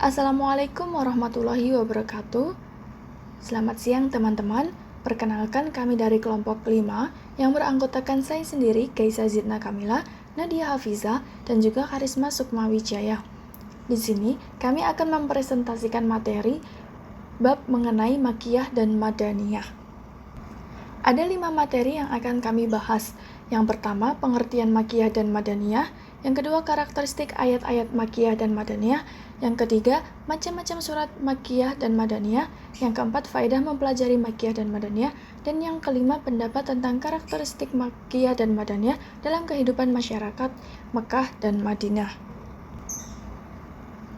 Assalamualaikum warahmatullahi wabarakatuh. Selamat siang teman-teman. Perkenalkan, kami dari kelompok 5 yang beranggotakan saya sendiri, Kaisa Zidna Kamila, Nadia Hafiza, dan juga Karisma Sukma Wijaya. Di sini kami akan mempresentasikan materi bab mengenai Makkiyah dan Madaniyah. Ada 5 materi yang akan kami bahas. Yang pertama, pengertian Makkiyah dan Madaniyah. Yang kedua, karakteristik ayat-ayat Makkiyah dan Madaniyah. Yang ketiga, macam-macam surat Makkiyah dan Madaniyah. Yang keempat, faedah mempelajari Makkiyah dan Madaniyah. Dan yang kelima, pendapat tentang karakteristik Makkiyah dan Madaniyah dalam kehidupan masyarakat Mekah dan Madinah.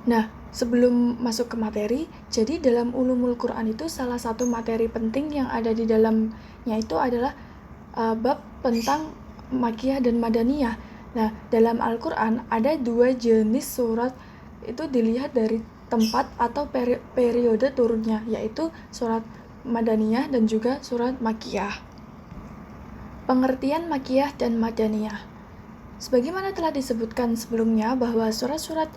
Nah, sebelum masuk ke materi, jadi dalam Ulumul Quran itu salah satu materi penting yang ada di dalamnya itu adalah bab tentang Makkiyah dan Madaniyah. Nah, dalam Al-Quran ada 2 jenis surat itu dilihat dari tempat atau periode turunnya, yaitu surat Madaniyah dan juga surat Makkiyah. Pengertian Makkiyah dan Madaniyah. Sebagaimana telah disebutkan sebelumnya bahwa surat-surat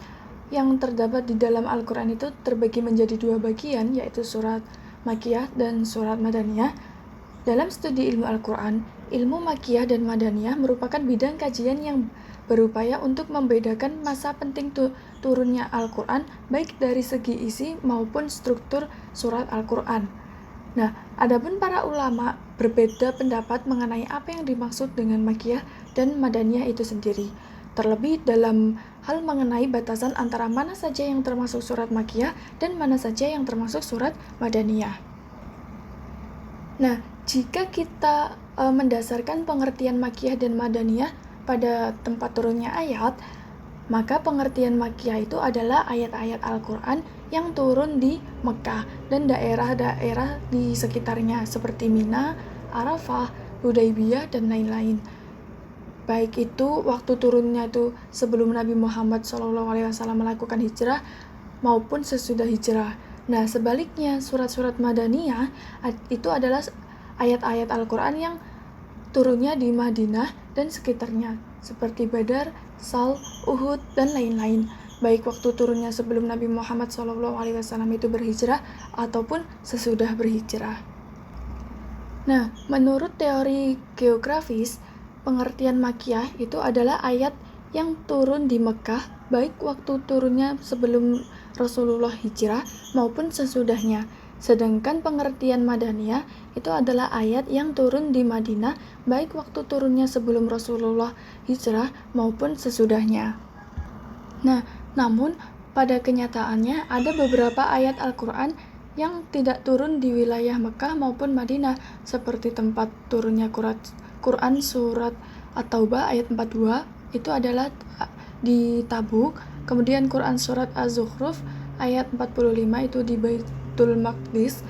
yang terdapat di dalam Al-Quran itu terbagi menjadi 2 bagian, yaitu surat Makkiyah dan surat Madaniyah. Dalam studi ilmu Al-Quran, ilmu Makkiyah dan Madaniyah merupakan bidang kajian yang berupaya untuk membedakan masa penting turunnya Al-Quran, baik dari segi isi maupun struktur surat Al-Quran. Nah, adapun para ulama berbeda pendapat mengenai apa yang dimaksud dengan Makkiyah dan Madaniyah itu sendiri. Terlebih dalam hal mengenai batasan antara mana saja yang termasuk surat Makkiyah dan mana saja yang termasuk surat Madaniyah. Nah, jika kita mendasarkan pengertian Makkiyah dan Madaniyah pada tempat turunnya ayat, maka pengertian Makkiyah itu adalah ayat-ayat Al-Quran yang turun di Mekah dan daerah-daerah di sekitarnya seperti Mina, Arafah, Hudaybiyah, dan lain-lain. Baik itu waktu turunnya itu sebelum Nabi Muhammad SAW melakukan hijrah maupun sesudah hijrah. Nah, sebaliknya surat-surat Madaniyah itu adalah ayat-ayat Al-Quran yang turunnya di Madinah dan sekitarnya, seperti Badar, Sal, Uhud, dan lain-lain. Baik waktu turunnya sebelum Nabi Muhammad SAW itu berhijrah ataupun sesudah berhijrah. Nah, menurut teori geografis, pengertian Makkiyah itu adalah ayat yang turun di Mekah, baik waktu turunnya sebelum Rasulullah hijrah maupun sesudahnya. Sedangkan pengertian Madaniyah itu adalah ayat yang turun di Madinah, baik waktu turunnya sebelum Rasulullah hijrah maupun sesudahnya. Nah, namun pada kenyataannya ada beberapa ayat Al-Quran yang tidak turun di wilayah Mekah maupun Madinah, seperti tempat turunnya Quran surat At-Taubah ayat 42 itu adalah di Tabuk, kemudian Quran surat Az-Zukhruf ayat 45 itu di Baitul Maqdis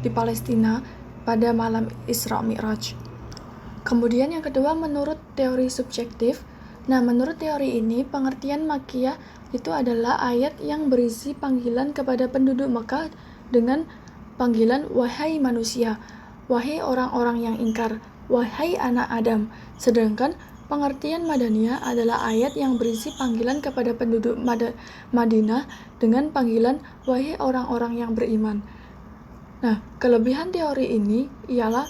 di Palestina pada malam Isra Mi'raj. Kemudian yang kedua, menurut teori subjektif. Nah, menurut teori ini, pengertian Makkiyah itu adalah ayat yang berisi panggilan kepada penduduk Mekah dengan panggilan wahai manusia, wahai orang-orang yang ingkar, wahai anak Adam. Sedangkan pengertian Madaniyah adalah ayat yang berisi panggilan kepada penduduk Madinah dengan panggilan wahai orang-orang yang beriman. Nah, kelebihan teori ini ialah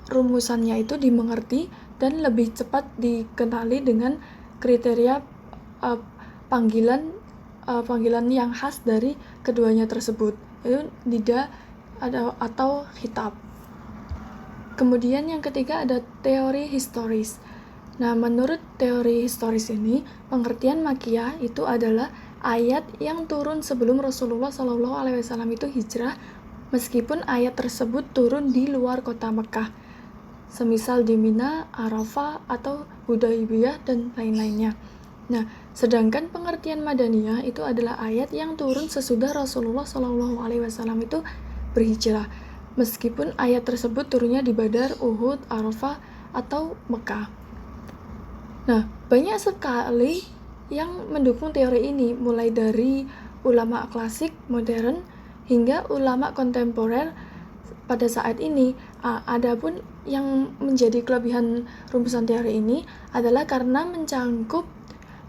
rumusannya itu dimengerti dan lebih cepat dikenali dengan kriteria panggilan yang khas dari keduanya tersebut, yaitu nida atau khitab. Kemudian yang ketiga ada teori historis. Nah, menurut teori historis ini, pengertian Makkiyah itu adalah ayat yang turun sebelum Rasulullah SAW itu hijrah, meskipun ayat tersebut turun di luar kota Mekah, semisal di Mina, Arafah, atau Hudaybiyah, dan lain-lainnya. Nah, sedangkan pengertian Madaniyah itu adalah ayat yang turun sesudah Rasulullah SAW itu berhijrah, meskipun ayat tersebut turunnya di Badar, Uhud, Arafah, atau Mekah. Nah, banyak sekali yang mendukung teori ini, mulai dari ulama klasik, modern, hingga ulama kontemporer pada saat ini. Adapun yang menjadi kelebihan rumusan teori ini adalah karena mencangkup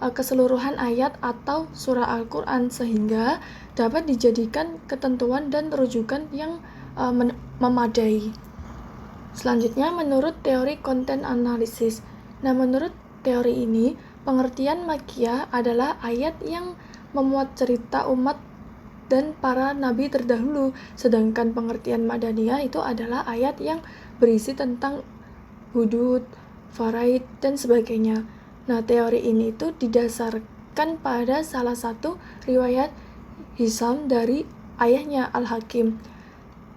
keseluruhan ayat atau surah Al-Quran, sehingga dapat dijadikan ketentuan dan rujukan yang memadai. Selanjutnya, menurut teori konten analisis. Nah, menurut teori ini, pengertian Makkiyah adalah ayat yang memuat cerita umat dan para nabi terdahulu, sedangkan pengertian Madaniyah itu adalah ayat yang berisi tentang hudud, faraid, dan sebagainya. Nah, teori ini itu didasarkan pada salah satu riwayat Hisam dari ayahnya Al-Hakim.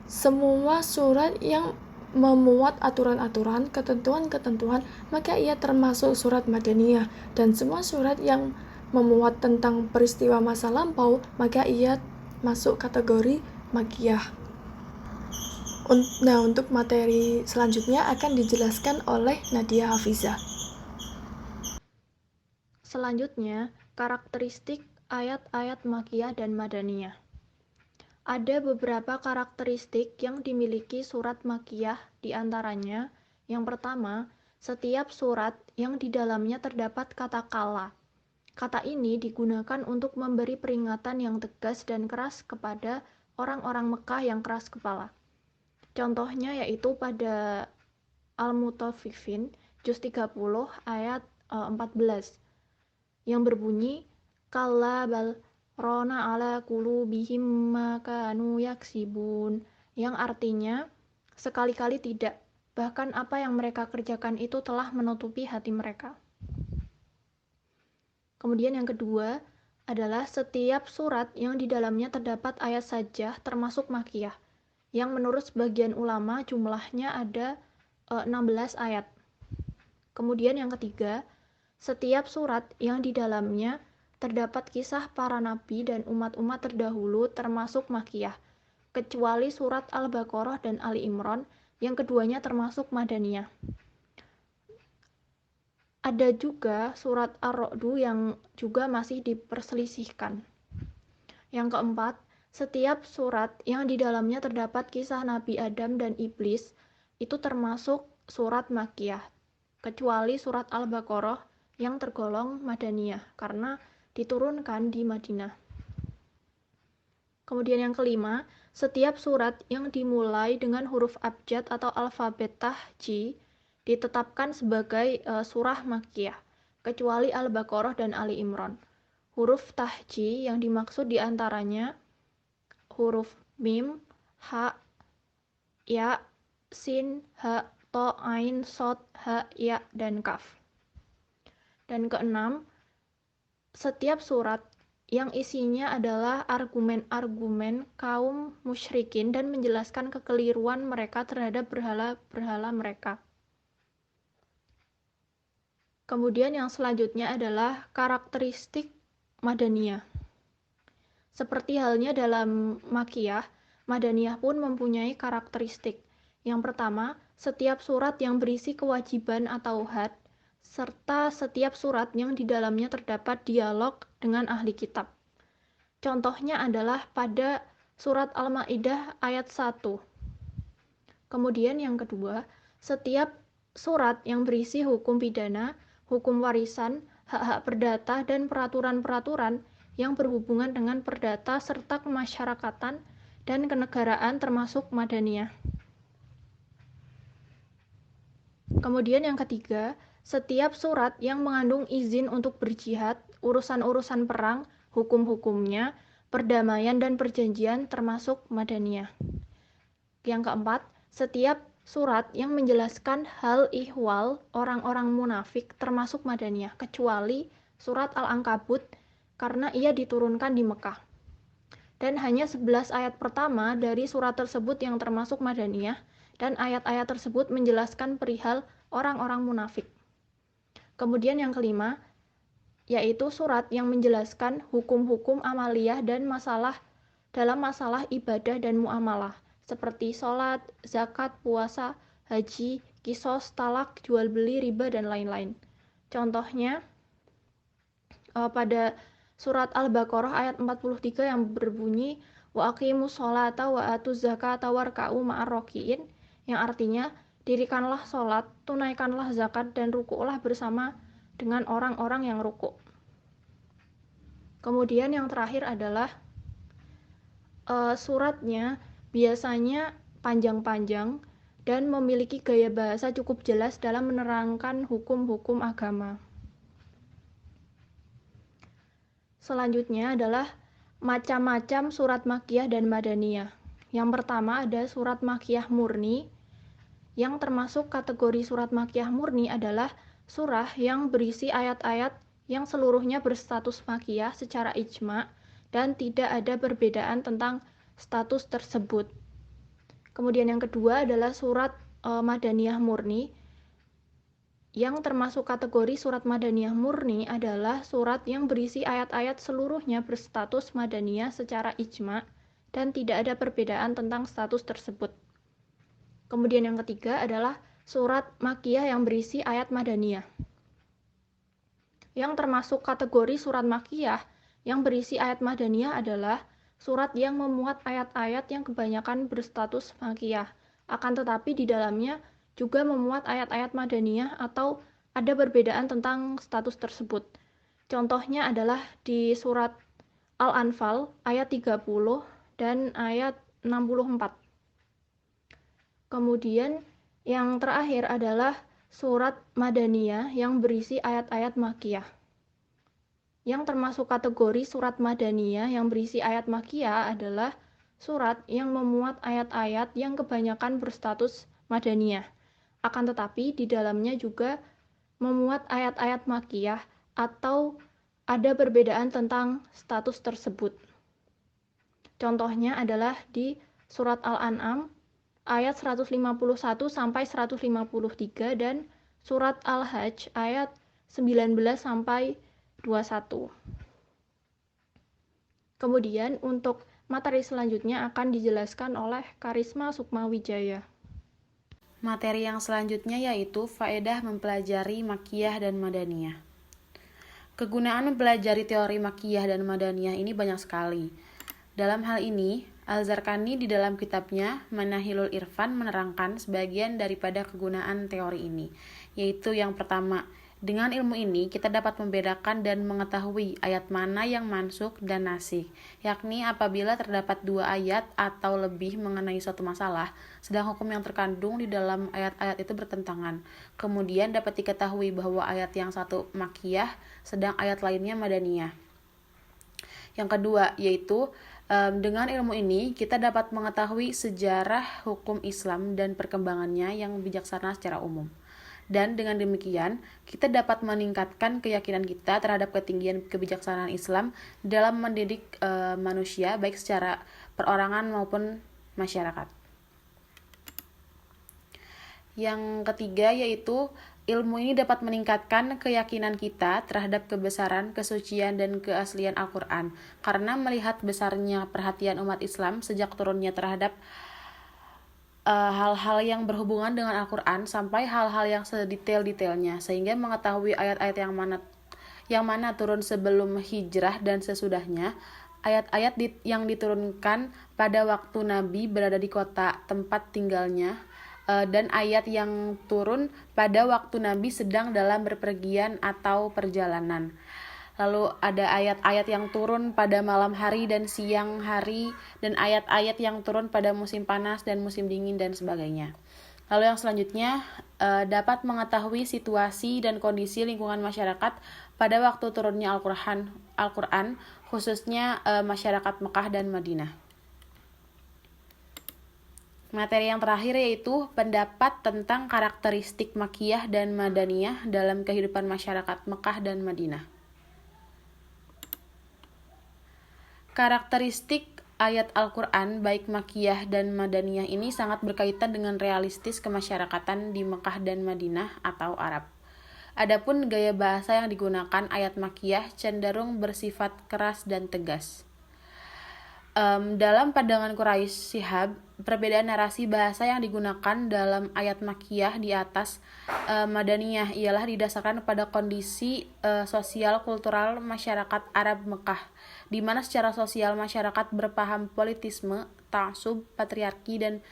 Semua surat yang memuat aturan-aturan, ketentuan-ketentuan, maka ia termasuk surat Madaniyah. Dan semua surat yang memuat tentang peristiwa masa lampau, maka ia masuk kategori Makkiyah. Nah, untuk materi selanjutnya akan dijelaskan oleh Nadia Hafizah. Selanjutnya, karakteristik ayat-ayat Makkiyah dan Madaniyah. Ada beberapa karakteristik yang dimiliki surat Makkiyah, di antaranya, yang pertama, setiap surat yang di dalamnya terdapat kata kala. Kata ini digunakan untuk memberi peringatan yang tegas dan keras kepada orang-orang Mekah yang keras kepala. Contohnya yaitu pada Al-Mutaffifin, juz 30 ayat 14, yang berbunyi, kalla bal rona ala qulubihim ma kanu yaksibun, yang artinya sekali-kali tidak, bahkan apa yang mereka kerjakan itu telah menutupi hati mereka. Kemudian yang kedua adalah setiap surat yang di dalamnya terdapat ayat sajdah termasuk Makkiyah, yang menurut sebagian ulama jumlahnya ada 16 ayat. Kemudian yang ketiga, setiap surat yang di dalamnya terdapat kisah para nabi dan umat-umat terdahulu termasuk Makkiyah, kecuali surat Al-Baqarah dan Ali Imran, yang keduanya termasuk Madaniyah. Ada juga surat Ar-Ra'du yang juga masih diperselisihkan. Yang keempat, setiap surat yang di dalamnya terdapat kisah Nabi Adam dan Iblis itu termasuk surat Makkiyah, kecuali surat Al-Baqarah yang tergolong Madaniyah karena diturunkan di Madinah. Kemudian yang kelima, setiap surat yang dimulai dengan huruf abjad atau alfabet tahji ditetapkan sebagai surah Makkiyah, kecuali Al-Baqarah dan Ali Imran. Huruf tahji yang dimaksud diantaranya huruf mim, ha, ya, sin, ha, to, ain, sod, ha, ya, dan kaf. Dan keenam, setiap surat yang isinya adalah argumen-argumen kaum musyrikin dan menjelaskan kekeliruan mereka terhadap berhala-berhala mereka. Kemudian yang selanjutnya adalah karakteristik Madaniyah. Seperti halnya dalam Makkiyah, Madaniyah pun mempunyai karakteristik. Yang pertama, setiap surat yang berisi kewajiban atau had, serta setiap surat yang di dalamnya terdapat dialog dengan ahli kitab. Contohnya adalah pada surat Al-Maidah ayat 1. Kemudian yang kedua, setiap surat yang berisi hukum pidana, hukum warisan, hak-hak perdata, dan peraturan-peraturan yang berhubungan dengan perdata serta kemasyarakatan dan kenegaraan termasuk Madaniyah. Kemudian yang ketiga, setiap surat yang mengandung izin untuk berjihad, urusan-urusan perang, hukum-hukumnya, perdamaian dan perjanjian termasuk Madaniyah. Yang keempat, setiap surat yang menjelaskan hal ihwal orang-orang munafik termasuk Madaniyah, kecuali surat Al-Ankabut karena ia diturunkan di Mekah. Dan hanya 11 ayat pertama dari surat tersebut yang termasuk Madaniyah, dan ayat-ayat tersebut menjelaskan perihal orang-orang munafik. Kemudian yang kelima, yaitu surat yang menjelaskan hukum-hukum amaliyah dan dalam masalah ibadah dan muamalah, seperti sholat, zakat, puasa, haji, kisos, talak, jual beli, riba, dan lain-lain. Contohnya, pada surat Al-Baqarah ayat 43 yang berbunyi wa aqimus sholata wa atuz zakata warka'u ma'ar raki'in, yang artinya dirikanlah sholat, tunaikanlah zakat, dan rukuklah bersama dengan orang-orang yang rukuk. Kemudian yang terakhir adalah suratnya biasanya panjang-panjang dan memiliki gaya bahasa cukup jelas dalam menerangkan hukum-hukum agama. Selanjutnya adalah macam-macam surat Makkiyah dan Madaniyah. Yang pertama ada surat Makkiyah murni. Yang termasuk kategori surat Makkiyah murni adalah surah yang berisi ayat-ayat yang seluruhnya berstatus Makkiyah secara ijma' dan tidak ada perbedaan tentang status tersebut. Kemudian yang kedua adalah surat Madaniyah murni. Yang termasuk kategori surat Madaniyah murni adalah surat yang berisi ayat-ayat seluruhnya berstatus Madaniyah secara ijma' dan tidak ada perbedaan tentang status tersebut. Kemudian yang ketiga adalah surat Makkiyah yang berisi ayat Madaniyah. Yang termasuk kategori surat Makkiyah yang berisi ayat Madaniyah adalah surat yang memuat ayat-ayat yang kebanyakan berstatus Makkiyah. Akan tetapi di dalamnya juga memuat ayat-ayat Madaniyah atau ada perbedaan tentang status tersebut. Contohnya adalah di surat Al-Anfal ayat 30 dan ayat 64. Kemudian yang terakhir adalah surat Madaniyah yang berisi ayat-ayat Makkiyah. Yang termasuk kategori surat Madaniyah yang berisi ayat Makkiyah adalah surat yang memuat ayat-ayat yang kebanyakan berstatus Madaniyah. Akan tetapi di dalamnya juga memuat ayat-ayat Makkiyah atau ada perbedaan tentang status tersebut. Contohnya adalah di surat Al-An'am ayat 151 sampai 153 dan surat Al-Hajj ayat 19 sampai 21. Kemudian untuk materi selanjutnya akan dijelaskan oleh Karisma Sukmawijaya. Materi yang selanjutnya yaitu faedah mempelajari Makkiyah dan Madaniyah. Kegunaan mempelajari teori Makkiyah dan Madaniyah ini banyak sekali. Dalam hal ini, Al-Zarqani di dalam kitabnya Manahilul Irfan menerangkan sebagian daripada kegunaan teori ini, yaitu yang pertama, dengan ilmu ini kita dapat membedakan dan mengetahui ayat mana yang mansukh dan nasikh, yakni apabila terdapat dua ayat atau lebih mengenai suatu masalah, sedang hukum yang terkandung di dalam ayat-ayat itu bertentangan. Kemudian dapat diketahui bahwa ayat yang satu Makkiyah, sedang ayat lainnya Madaniyah. Yang kedua, yaitu dengan ilmu ini kita dapat mengetahui sejarah hukum Islam dan perkembangannya yang bijaksana secara umum. Dan dengan demikian, kita dapat meningkatkan keyakinan kita terhadap ketinggian kebijaksanaan Islam dalam mendidik manusia, baik secara perorangan maupun masyarakat. Yang ketiga yaitu ilmu ini dapat meningkatkan keyakinan kita terhadap kebesaran, kesucian, dan keaslian Al-Quran, karena melihat besarnya perhatian umat Islam sejak turunnya terhadap hal-hal yang berhubungan dengan Al-Quran sampai hal-hal yang sedetail-detailnya, sehingga mengetahui ayat-ayat yang mana turun sebelum hijrah dan sesudahnya, ayat-ayat yang diturunkan pada waktu Nabi berada di kota tempat tinggalnya, dan ayat yang turun pada waktu Nabi sedang dalam berpergian atau perjalanan. Lalu ada ayat-ayat yang turun pada malam hari dan siang hari, dan ayat-ayat yang turun pada musim panas dan musim dingin dan sebagainya. Lalu yang selanjutnya, dapat mengetahui situasi dan kondisi lingkungan masyarakat pada waktu turunnya Al-Quran, khususnya masyarakat Mekah dan Madinah. Materi yang terakhir yaitu pendapat tentang karakteristik Makkiyah dan Madaniyah dalam kehidupan masyarakat Mekah dan Madinah. Karakteristik ayat Al-Quran baik Makkiyah dan Madaniyah ini sangat berkaitan dengan realistis kemasyarakatan di Mekah dan Madinah atau Arab. Adapun gaya bahasa yang digunakan ayat Makkiyah cenderung bersifat keras dan tegas. Dalam pandangan Quraisy Shihab, perbedaan narasi bahasa yang digunakan dalam ayat Makkiyah di atas Madaniyah ialah didasarkan pada kondisi sosial kultural masyarakat Arab Mekah, di mana secara sosial masyarakat berpaham politisme, ta'assub, patriarki, dan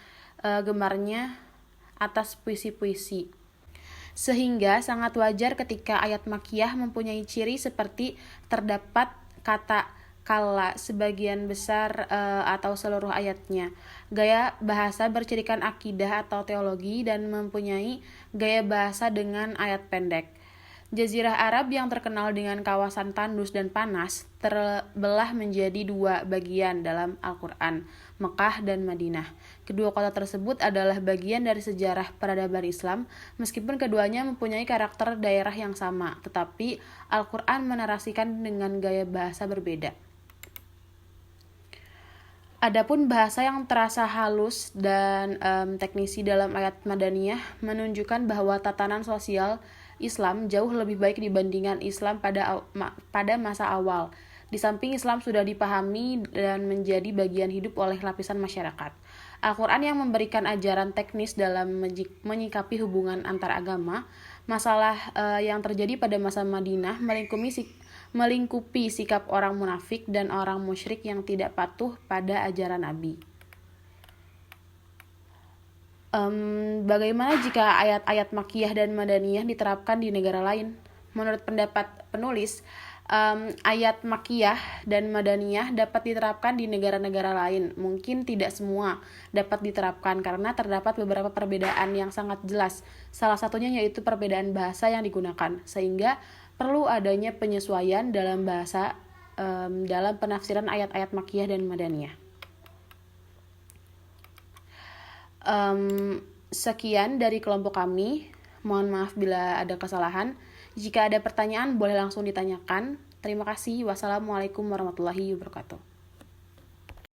gemarnya atas puisi-puisi. Sehingga sangat wajar ketika ayat Makkiyah mempunyai ciri seperti terdapat kata kala sebagian besar atau seluruh ayatnya. Gaya bahasa bercirikan akidah atau teologi dan mempunyai gaya bahasa dengan ayat pendek. Jazirah Arab yang terkenal dengan kawasan tandus dan panas terbelah menjadi dua bagian dalam Al-Quran, Mekah dan Madinah. Kedua kota tersebut adalah bagian dari sejarah peradaban Islam, meskipun keduanya mempunyai karakter daerah yang sama, tetapi Al-Quran menarasikan dengan gaya bahasa berbeda. Adapun bahasa yang terasa halus dan teknisi dalam ayat Madaniyah menunjukkan bahwa tatanan sosial Islam jauh lebih baik dibandingkan Islam pada masa awal. Di samping Islam sudah dipahami dan menjadi bagian hidup oleh lapisan masyarakat. Al-Quran yang memberikan ajaran teknis dalam menyikapi hubungan antar agama, masalah yang terjadi pada masa Madinah melingkupi sikap orang munafik dan orang musyrik yang tidak patuh pada ajaran Nabi. Bagaimana jika ayat-ayat Makkiyah dan Madaniyah diterapkan di negara lain? Menurut pendapat penulis, ayat Makkiyah dan Madaniyah dapat diterapkan di negara-negara lain. Mungkin tidak semua dapat diterapkan karena terdapat beberapa perbedaan yang sangat jelas. Salah satunya yaitu perbedaan bahasa yang digunakan, sehingga perlu adanya penyesuaian dalam bahasa dalam penafsiran ayat-ayat Makkiyah dan Madaniyah. Sekian dari kelompok kami. Mohon maaf bila ada kesalahan. Jika ada pertanyaan boleh langsung ditanyakan. Terima kasih. Wassalamualaikum warahmatullahi wabarakatuh.